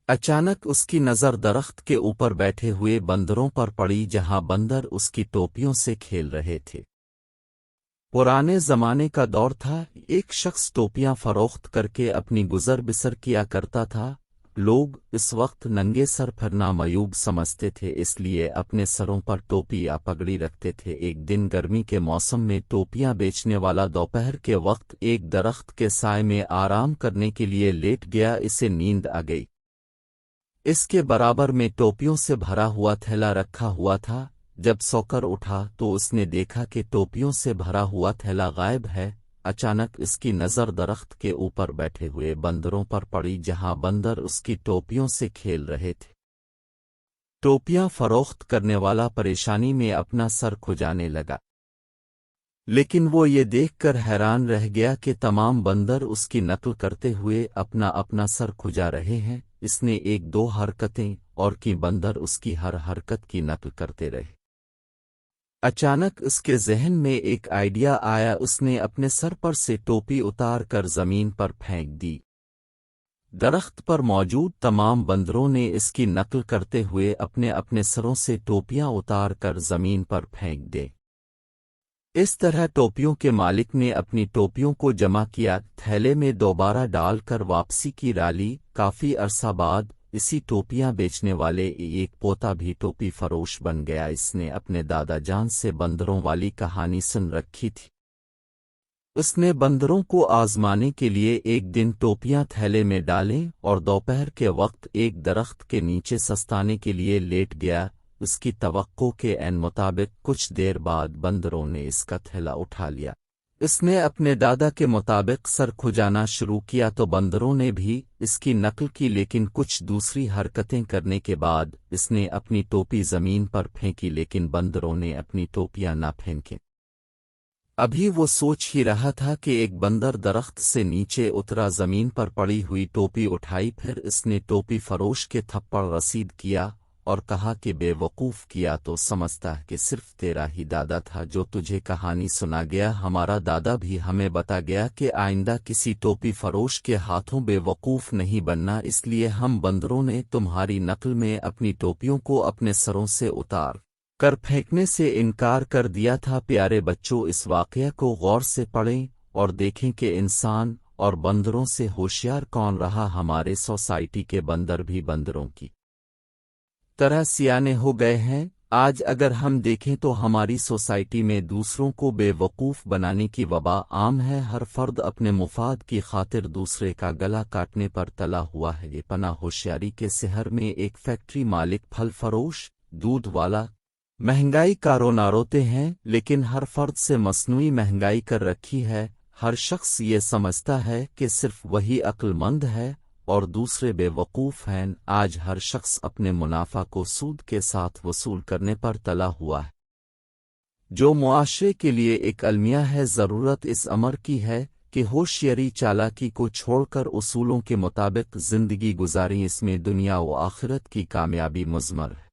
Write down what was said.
اچانک اس کی نظر درخت کے اوپر بیٹھے ہوئے بندروں پر پڑی جہاں بندر اس کی ٹوپیوں سے کھیل رہے تھے۔ پرانے زمانے کا دور تھا، ایک شخص ٹوپیاں فروخت کر کے اپنی گزر بسر کیا کرتا تھا۔ لوگ اس وقت ننگے سر پھرنا معیوب سمجھتے تھے، اس لیے اپنے سروں پر ٹوپی یا پگڑی رکھتے تھے۔ ایک دن گرمی کے موسم میں ٹوپیاں بیچنے والا دوپہر کے وقت ایک درخت کے سائے میں آرام کرنے کے لیے لیٹ گیا۔ اسے نیند آ گئی۔ اس کے برابر میں ٹوپیوں سے بھرا ہوا تھیلا رکھا ہوا تھا۔ جب سو کر اٹھا تو اس نے دیکھا کہ ٹوپیوں سے بھرا ہوا تھیلا غائب ہے۔ اچانک اس کی نظر درخت کے اوپر بیٹھے ہوئے بندروں پر پڑی جہاں بندر اس کی ٹوپیوں سے کھیل رہے تھے۔ ٹوپیاں فروخت کرنے والا پریشانی میں اپنا سر کھجانے لگا، لیکن وہ یہ دیکھ کر حیران رہ گیا کہ تمام بندر اس کی نقل کرتے ہوئے اپنا اپنا سر کھجا رہے ہیں۔ اس نے ایک دو حرکتیں اور کی، بندر اس کی ہر حرکت کی نقل کرتے رہے۔ اچانک اس کے ذہن میں ایک آئیڈیا آیا، اس نے اپنے سر پر سے ٹوپی اتار کر زمین پر پھینک دی۔ درخت پر موجود تمام بندروں نے اس کی نقل کرتے ہوئے اپنے اپنے سروں سے ٹوپیاں اتار کر زمین پر پھینک دے۔ اس طرح ٹوپیوں کے مالک نے اپنی ٹوپیوں کو جمع کیا، تھیلے میں دوبارہ ڈال کر واپسی کی رالی۔ کافی عرصہ بعد اسی ٹوپیاں بیچنے والے ایک پوتا بھی ٹوپی فروش بن گیا۔ اس نے اپنے دادا جان سے بندروں والی کہانی سن رکھی تھی۔ اس نے بندروں کو آزمانے کے لیے ایک دن ٹوپیاں تھیلے میں ڈالیں اور دوپہر کے وقت ایک درخت کے نیچے سستانے کے لیے لیٹ گیا۔ اس کی توقع کے عین مطابق کچھ دیر بعد بندروں نے اس کا تھیلا اٹھا لیا۔ اس نے اپنے دادا کے مطابق سر کھجانا شروع کیا تو بندروں نے بھی اس کی نقل کی، لیکن کچھ دوسری حرکتیں کرنے کے بعد اس نے اپنی ٹوپی زمین پر پھینکی، لیکن بندروں نے اپنی ٹوپیاں نہ پھینکیں۔ ابھی وہ سوچ ہی رہا تھا کہ ایک بندر درخت سے نیچے اترا، زمین پر پڑی ہوئی ٹوپی اٹھائی، پھر اس نے ٹوپی فروش کے تھپڑ رسید کیا اور کہا کہ بے وقوف، کیا تو سمجھتا ہے کہ صرف تیرا ہی دادا تھا جو تجھے کہانی سنا گیا، ہمارا دادا بھی ہمیں بتا گیا کہ آئندہ کسی ٹوپی فروش کے ہاتھوں بے وقوف نہیں بننا، اس لیے ہم بندروں نے تمہاری نقل میں اپنی ٹوپیوں کو اپنے سروں سے اتار کر پھینکنے سے انکار کر دیا تھا۔ پیارے بچوں، اس واقعہ کو غور سے پڑھیں اور دیکھیں کہ انسان اور بندروں سے ہوشیار کون رہا۔ ہمارے سوسائٹی کے بندر بھی بندروں کی طرح سیانے ہو گئے ہیں۔ آج اگر ہم دیکھیں تو ہماری سوسائٹی میں دوسروں کو بے وقوف بنانے کی وبا عام ہے۔ ہر فرد اپنے مفاد کی خاطر دوسرے کا گلا کاٹنے پر تلا ہوا ہے۔ یہ پناہ ہوشیاری کے سحر میں ایک فیکٹری مالک، پھل فروش، دودھ والا مہنگائی کاروناروتے ہیں، لیکن ہر فرد سے مصنوعی مہنگائی کر رکھی ہے۔ ہر شخص یہ سمجھتا ہے کہ صرف وہی عقل مند ہے اور دوسرے بے وقوف ہیں۔ آج ہر شخص اپنے منافع کو سود کے ساتھ وصول کرنے پر تلا ہوا ہے، جو معاشرے کے لیے ایک المیہ ہے۔ ضرورت اس امر کی ہے کہ ہوشیاری چالاکی کو چھوڑ کر اصولوں کے مطابق زندگی گزاریں، اس میں دنیا و آخرت کی کامیابی مضمر ہے۔